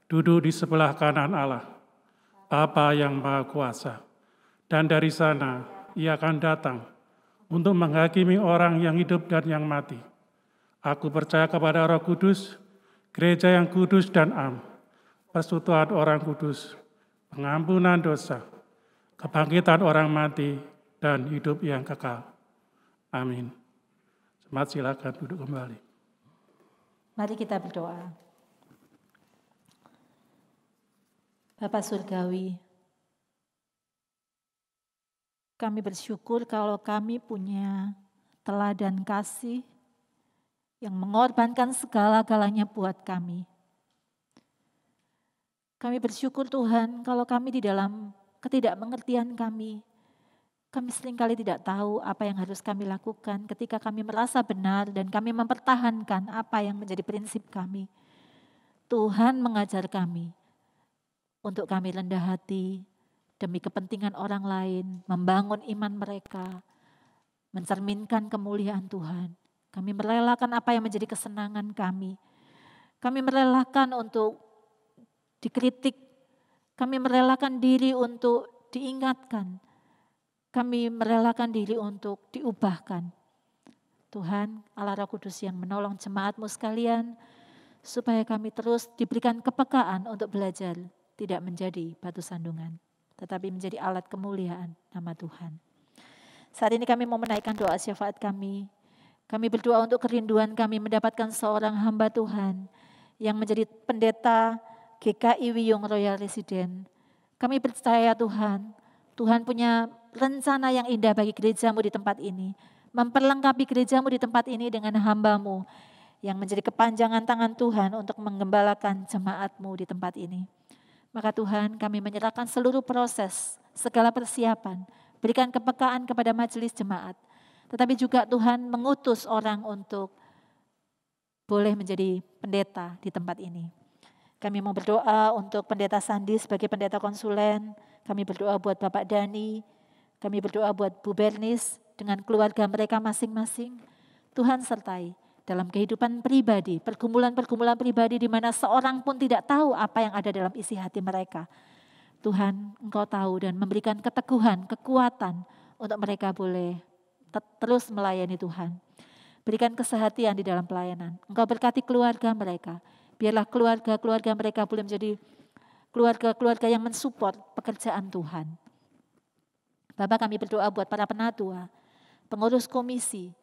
duduk di sebelah kanan Allah, Bapa yang Maha Kuasa. Dan dari sana ia akan datang untuk menghakimi orang yang hidup dan yang mati. Aku percaya kepada Roh Kudus, gereja yang kudus dan am, persekutuan orang kudus, pengampunan dosa, kebangkitan orang mati, dan hidup yang kekal. Amin. Jemaat silakan duduk kembali. Mari kita berdoa. Bapa Surgawi, kami bersyukur kalau kami punya teladan kasih yang mengorbankan segala-galanya buat kami. Kami bersyukur Tuhan kalau kami di dalam ketidakmengertian kami seringkali tidak tahu apa yang harus kami lakukan ketika kami merasa benar dan kami mempertahankan apa yang menjadi prinsip kami. Tuhan mengajar kami untuk kami rendah hati demi kepentingan orang lain, membangun iman mereka, mencerminkan kemuliaan Tuhan. Kami merelakan apa yang menjadi kesenangan kami. Kami merelakan untuk dikritik. Kami merelakan diri untuk diingatkan. Kami merelakan diri untuk diubahkan. Tuhan, Allah Roh Kudus yang menolong jemaat-Mu sekalian, supaya kami terus diberikan kepekaan untuk belajar, tidak menjadi batu sandungan, tetapi menjadi alat kemuliaan nama Tuhan. Saat ini kami mau menaikkan doa syafaat kami. Kami berdoa untuk kerinduan kami mendapatkan seorang hamba Tuhan yang menjadi pendeta GKI Wiyung Royal Resident. Kami percaya Tuhan, Tuhan punya rencana yang indah bagi gereja-Mu di tempat ini. memperlengkapi gerejamu di tempat ini dengan hamba-Mu yang menjadi kepanjangan tangan Tuhan untuk menggembalakan jemaat-Mu di tempat ini. Maka Tuhan, kami menyerahkan seluruh proses, segala persiapan, berikan kepekaan kepada majelis jemaat. Tetapi juga Tuhan mengutus orang untuk boleh menjadi pendeta di tempat ini. Kami mau berdoa untuk pendeta Sandi sebagai pendeta konsulen. Kami berdoa buat Bapak Dani. Kami berdoa buat Bu Bernis dengan keluarga mereka masing-masing. Tuhan sertai dalam kehidupan pribadi, pergumulan-pergumulan pribadi di mana seorang pun tidak tahu apa yang ada dalam isi hati mereka. Tuhan, Engkau tahu dan memberikan keteguhan, kekuatan untuk mereka boleh terus melayani Tuhan. Berikan kesehatan di dalam pelayanan. Engkau berkati keluarga mereka. Biarlah keluarga-keluarga mereka boleh menjadi keluarga-keluarga yang mensupport pekerjaan Tuhan. Bapak, kami berdoa buat para penatua, pengurus komisi,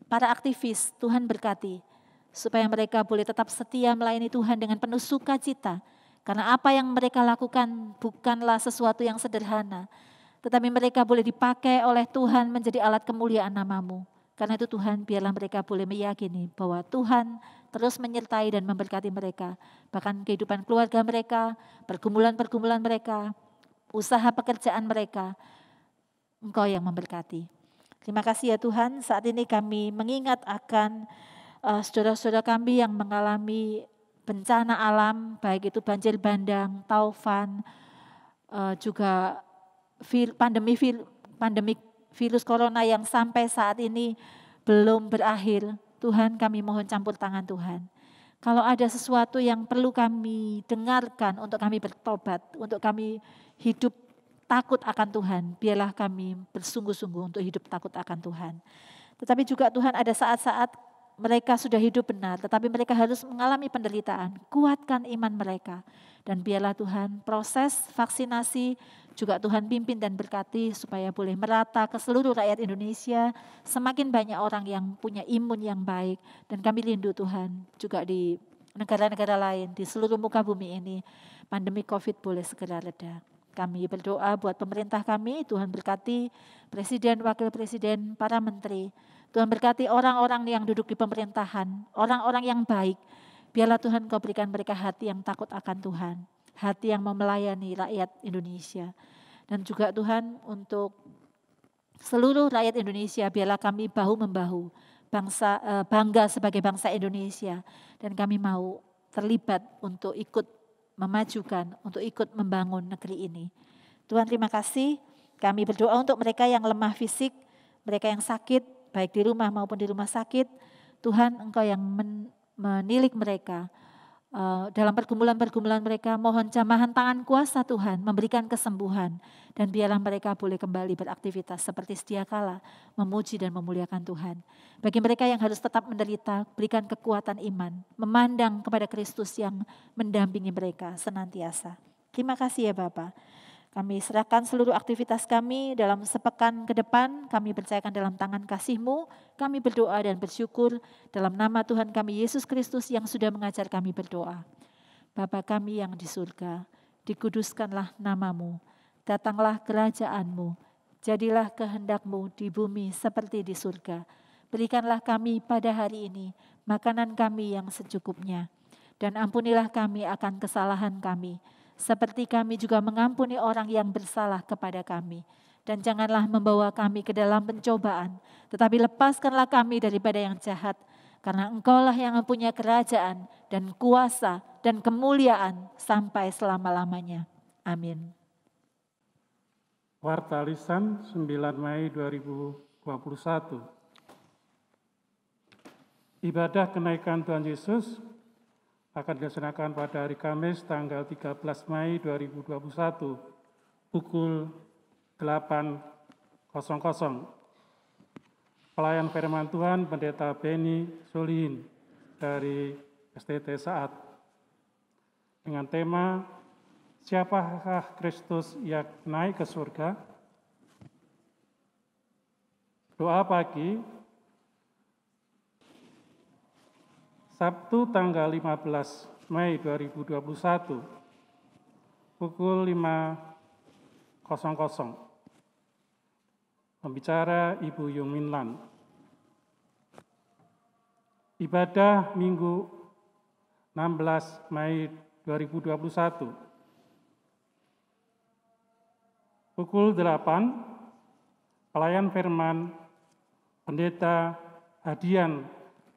para aktivis, Tuhan berkati. Supaya mereka boleh tetap setia melayani Tuhan dengan penuh sukacita. Karena apa yang mereka lakukan bukanlah sesuatu yang sederhana. Tetapi mereka boleh dipakai oleh Tuhan menjadi alat kemuliaan nama-Mu. Karena itu Tuhan, biarlah mereka boleh meyakini bahwa Tuhan terus menyertai dan memberkati mereka. Bahkan kehidupan keluarga mereka, pergumulan-pergumulan mereka, usaha pekerjaan mereka, Engkau yang memberkati. Terima kasih ya Tuhan, saat ini kami mengingat akan saudara-saudara kami yang mengalami bencana alam, baik itu banjir bandang, taufan, juga pandemi virus corona yang sampai saat ini belum berakhir. Tuhan, kami mohon campur tangan Tuhan. Kalau ada sesuatu yang perlu kami dengarkan untuk kami bertobat, untuk kami hidup takut akan Tuhan, biarlah kami bersungguh-sungguh untuk hidup takut akan Tuhan. Tetapi juga Tuhan, ada saat-saat mereka sudah hidup benar, tetapi mereka harus mengalami penderitaan. Kuatkan iman mereka. Dan biarlah Tuhan proses vaksinasi juga Tuhan pimpin dan berkati supaya boleh merata ke seluruh rakyat Indonesia. Semakin banyak orang yang punya imun yang baik. Dan kami rindu Tuhan juga di negara-negara lain, di seluruh muka bumi ini, pandemi COVID boleh segera reda. Kami berdoa buat pemerintah kami, Tuhan berkati presiden, wakil presiden, para menteri. Tuhan berkati orang-orang yang duduk di pemerintahan, orang-orang yang baik. Biarlah Tuhan Kau berikan mereka hati yang takut akan Tuhan, hati yang mau melayani rakyat Indonesia. Dan juga Tuhan untuk seluruh rakyat Indonesia, biarlah kami bahu-membahu, bangga sebagai bangsa Indonesia. Dan kami mau terlibat untuk ikut memajukan, untuk ikut membangun negeri ini. Tuhan terima kasih, kami berdoa untuk mereka yang lemah fisik, mereka yang sakit, baik di rumah maupun di rumah sakit. Tuhan Engkau yang menilik mereka dalam pergumulan-pergumulan mereka, mohon jamahan tangan kuasa Tuhan memberikan kesembuhan. Dan biarlah mereka boleh kembali beraktivitas seperti sedia kala, memuji dan memuliakan Tuhan. Bagi mereka yang harus tetap menderita, berikan kekuatan iman, memandang kepada Kristus yang mendampingi mereka senantiasa. Terima kasih ya Bapa. Kami serahkan seluruh aktivitas kami dalam sepekan ke depan, kami percayakan dalam tangan kasih-Mu, kami berdoa dan bersyukur dalam nama Tuhan kami Yesus Kristus yang sudah mengajar kami berdoa. Bapa kami yang di surga, dikuduskanlah nama-Mu, datanglah kerajaan-Mu, jadilah kehendak-Mu di bumi seperti di surga. Berikanlah kami pada hari ini makanan kami yang secukupnya, dan ampunilah kami akan kesalahan kami, seperti kami juga mengampuni orang yang bersalah kepada kami. Dan janganlah membawa kami ke dalam pencobaan, tetapi lepaskanlah kami daripada yang jahat. Karena Engkaulah yang mempunyai kerajaan dan kuasa dan kemuliaan sampai selama-lamanya. Amin. Warta Lisan 9 Mei 2021. Ibadah kenaikan Tuhan Yesus akan dilaksanakan pada hari Kamis tanggal 13 Mei 2021 pukul 8.00. Pelayan firman Tuhan Pendeta Beni Solihin dari STT Saat dengan tema Siapakah Kristus yang naik ke surga? Doa pagi Sabtu tanggal 15 Mei 2021 pukul 5.00. Pembicara Ibu Yung Min Lan. Ibadah Minggu 16 Mei 2021. Pukul 8, pelayan firman Pendeta Hadian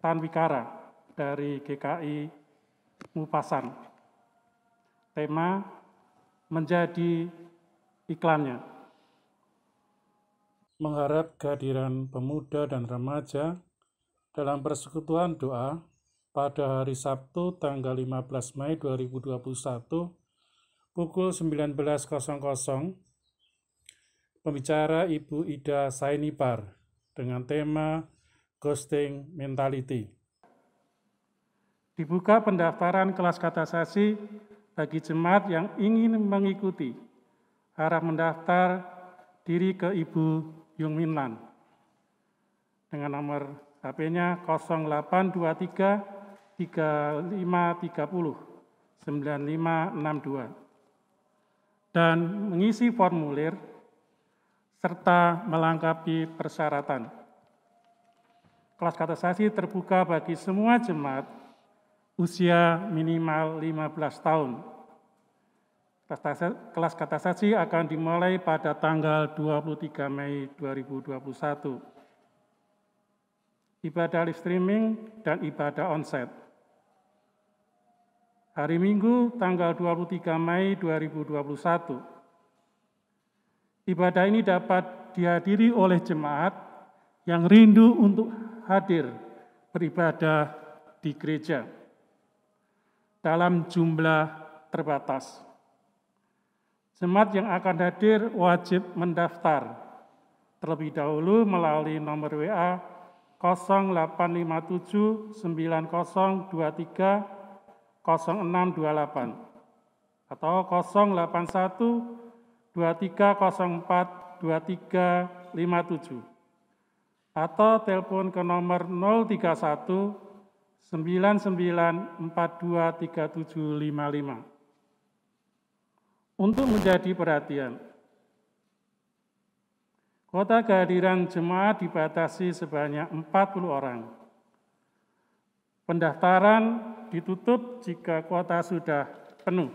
Tanwikara dari GKI Mupasan. Tema menjadi iklannya. Mengharap kehadiran pemuda dan remaja dalam persekutuan doa pada hari Sabtu tanggal 15 Mei 2021 pukul 19.00, pembicara Ibu Ida Sainipar dengan tema Ghosting Mentality. Dibuka pendaftaran kelas katekisasi bagi jemaat yang ingin mengikuti. Harap mendaftar diri ke Ibu Yung Min Lan dengan nomor HP-nya 0823 3530 9562 dan mengisi formulir serta melengkapi persyaratan. Kelas katekisasi terbuka bagi semua jemaat usia minimal 15 tahun. Kelas katekisasi akan dimulai pada tanggal 23 Mei 2021. Ibadah live streaming dan ibadah onsite. Hari Minggu tanggal 23 Mei 2021. Ibadah ini dapat dihadiri oleh jemaat yang rindu untuk hadir beribadah di gereja dalam jumlah terbatas. Jemaat yang akan hadir wajib mendaftar terlebih dahulu melalui nomor WA 0857 9023 0628 atau 081 2304 2357 atau telepon ke nomor 031 9942 3755. Untuk menjadi perhatian, kuota kehadiran jemaat dibatasi sebanyak 40 orang. Pendaftaran ditutup jika kuota sudah penuh.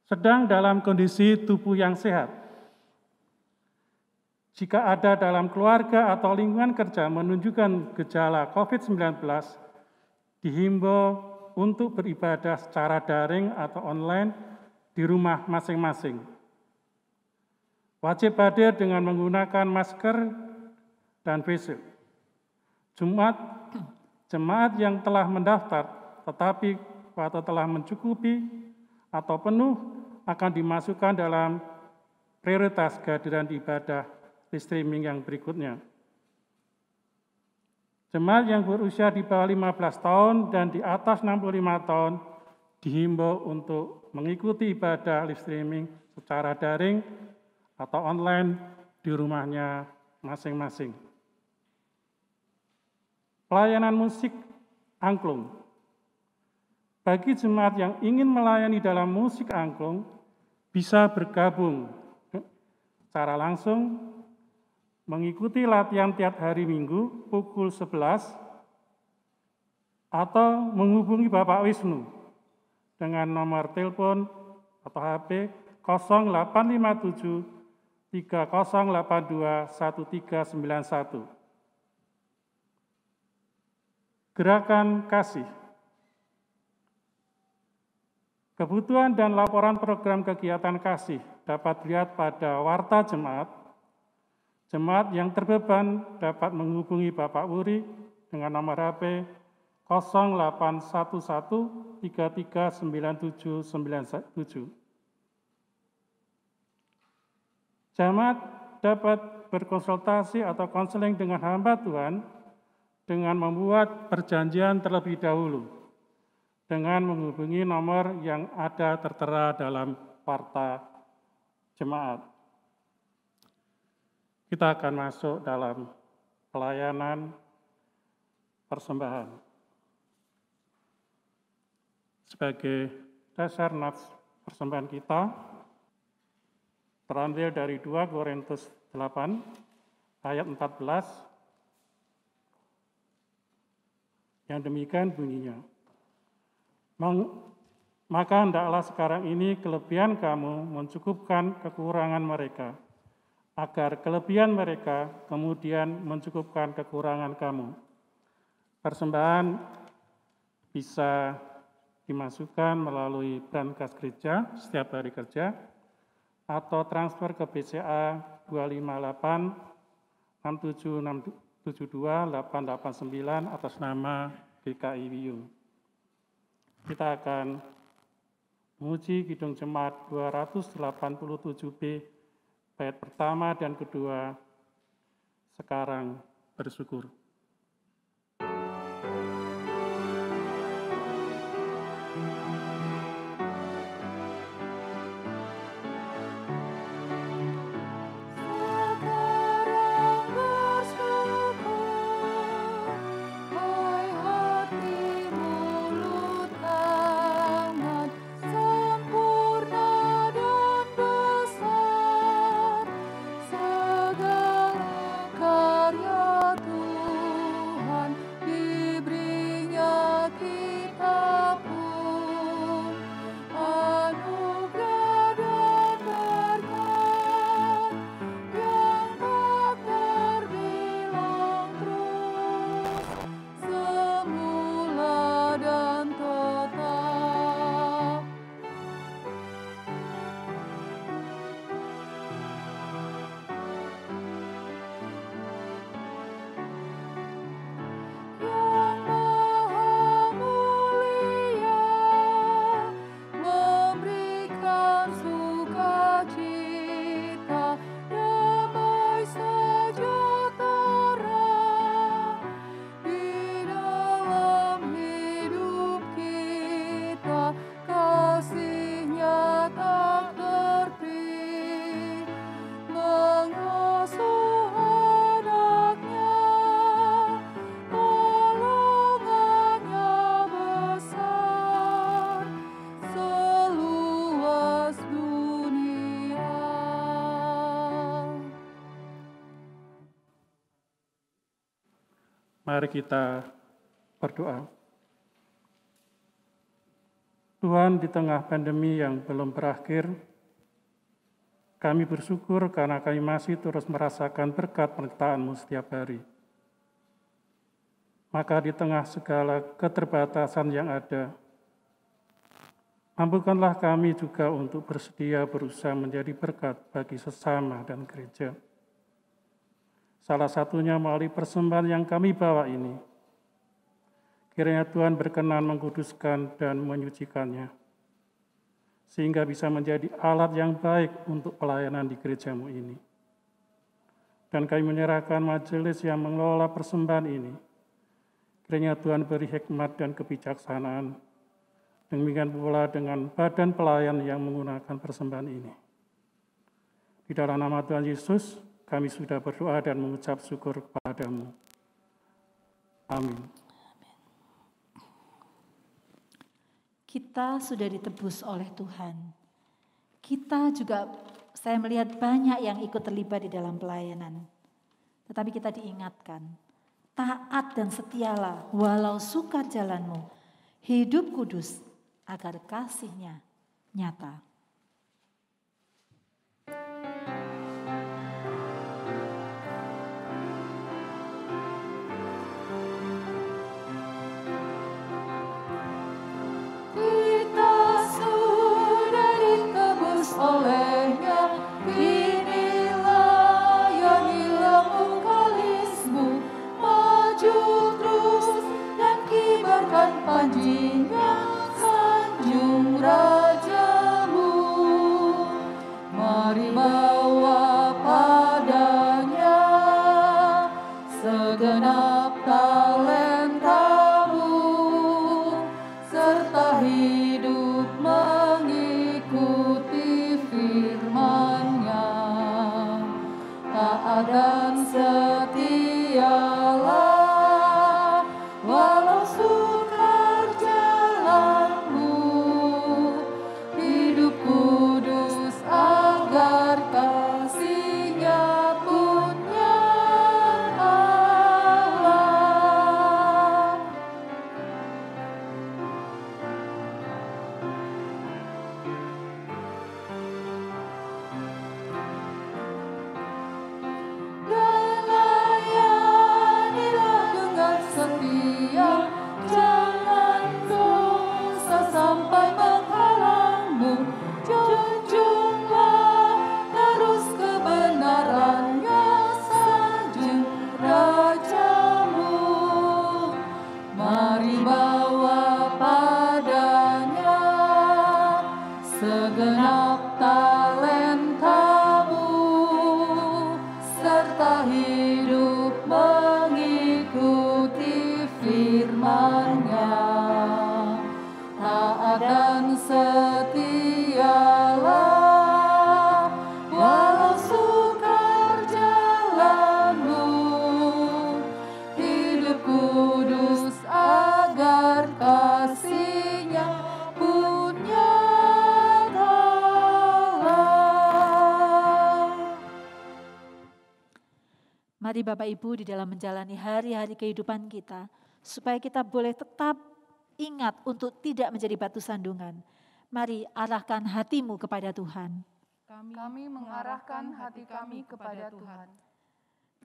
Sedang dalam kondisi tubuh yang sehat. Jika ada dalam keluarga atau lingkungan kerja menunjukkan gejala COVID-19, dihimbau untuk beribadah secara daring atau online di rumah masing-masing. Wajib hadir dengan menggunakan masker dan face shield. Jemaat yang telah mendaftar tetapi atau telah mencukupi atau penuh akan dimasukkan dalam prioritas kehadiran di ibadah live streaming yang berikutnya. Jemaat yang berusia di bawah 15 tahun dan di atas 65 tahun dihimbau untuk mengikuti ibadah live streaming secara daring atau online di rumahnya masing-masing. Pelayanan musik angklung. Bagi jemaat yang ingin melayani dalam musik angklung, bisa bergabung secara langsung mengikuti latihan tiap hari Minggu pukul 11 atau menghubungi Bapak Wisnu dengan nomor telepon atau HP 0857 3082 1391. Gerakan Kasih. Kebutuhan dan laporan program kegiatan kasih dapat dilihat pada warta jemaat. Jemaat yang terbeban dapat menghubungi Bapak Wuri dengan nomor HP 0811 339797. Jemaat dapat berkonsultasi atau konseling dengan hamba Tuhan dengan membuat perjanjian terlebih dahulu dengan menghubungi nomor yang ada tertera dalam warta jemaat. Kita akan masuk dalam pelayanan persembahan. Sebagai dasar nats Persembahan kita terambil dari 2 Korintus 8 ayat 14 yang demikian bunyinya. Maka hendaklah sekarang ini kelebihan kamu mencukupkan kekurangan mereka, agar kelebihan mereka kemudian mencukupkan kekurangan kamu. Persembahan bisa dimasukkan melalui brankas gereja setiap hari kerja, atau transfer ke BCA 258 6772 889 atas nama GKI Wiyung. Kita akan menguji Kidung Jemaat 287B bait pertama dan kedua, sekarang bersyukur. Mari kita berdoa. Tuhan, di tengah pandemi yang belum berakhir, kami bersyukur karena kami masih terus merasakan berkat penyertaan-Mu setiap hari. Maka di tengah segala keterbatasan yang ada, mampukanlah kami juga untuk bersedia berusaha menjadi berkat bagi sesama dan gereja. Salah satunya melalui persembahan yang kami bawa ini. Kiranya Tuhan berkenan mengkuduskan dan menyucikannya, sehingga bisa menjadi alat yang baik untuk pelayanan di gereja-Mu ini. Dan kami menyerahkan majelis yang mengelola persembahan ini. Kiranya Tuhan beri hikmat dan kebijaksanaan, demikian pula dengan badan pelayan yang menggunakan persembahan ini. Di dalam nama Tuhan Yesus, kami sudah berdoa dan mengucap syukur kepada-Mu. Amin. Kita sudah ditebus oleh Tuhan. Kita juga, saya melihat banyak yang ikut terlibat di dalam pelayanan. Tetapi kita diingatkan, taat dan setialah walau sukar jalanmu, hidup kudus agar kasih-Nya nyata. Olehnya, inilah yang hilang ungkalismu, maju terus dan kibarkan panjinya, sanjung rajamu. Mari bawa padanya segenap talentamu, serta hidup mengikuti firman-Nya. Taat dan setialah walau sukar jalanmu, hidup Mari Bapak Ibu di dalam menjalani hari-hari kehidupan kita, supaya kita boleh tetap ingat untuk tidak menjadi batu sandungan. Mari arahkan hatimu kepada Tuhan. Kami mengarahkan hati kami kepada Tuhan.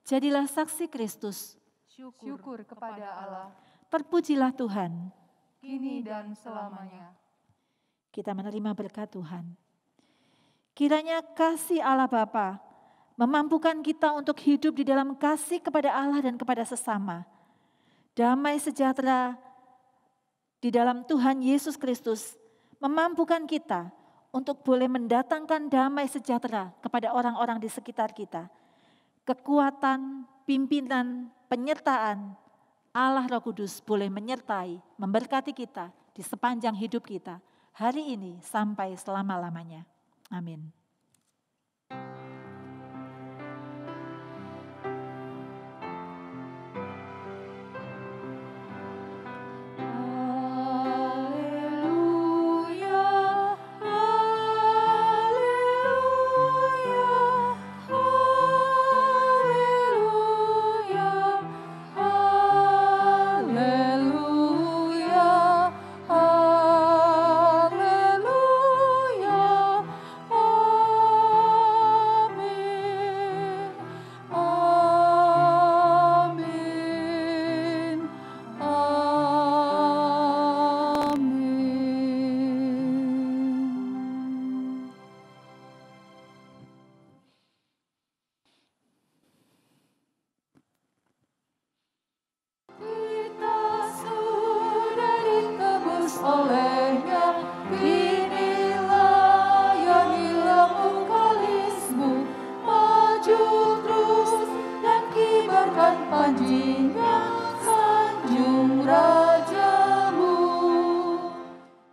Jadilah saksi Kristus. Syukur kepada Allah, Terpujilah Tuhan. kini dan selamanya. Kita menerima berkat Tuhan. Kiranya kasih Allah Bapa memampukan kita untuk hidup di dalam kasih kepada Allah dan kepada sesama. Damai sejahtera di dalam Tuhan Yesus Kristus memampukan kita untuk boleh mendatangkan damai sejahtera kepada orang-orang di sekitar kita. Kekuatan, pimpinan, penyertaan Allah Roh Kudus boleh menyertai, memberkati kita di sepanjang hidup kita, hari ini sampai selama-lamanya. Amin. Panjinya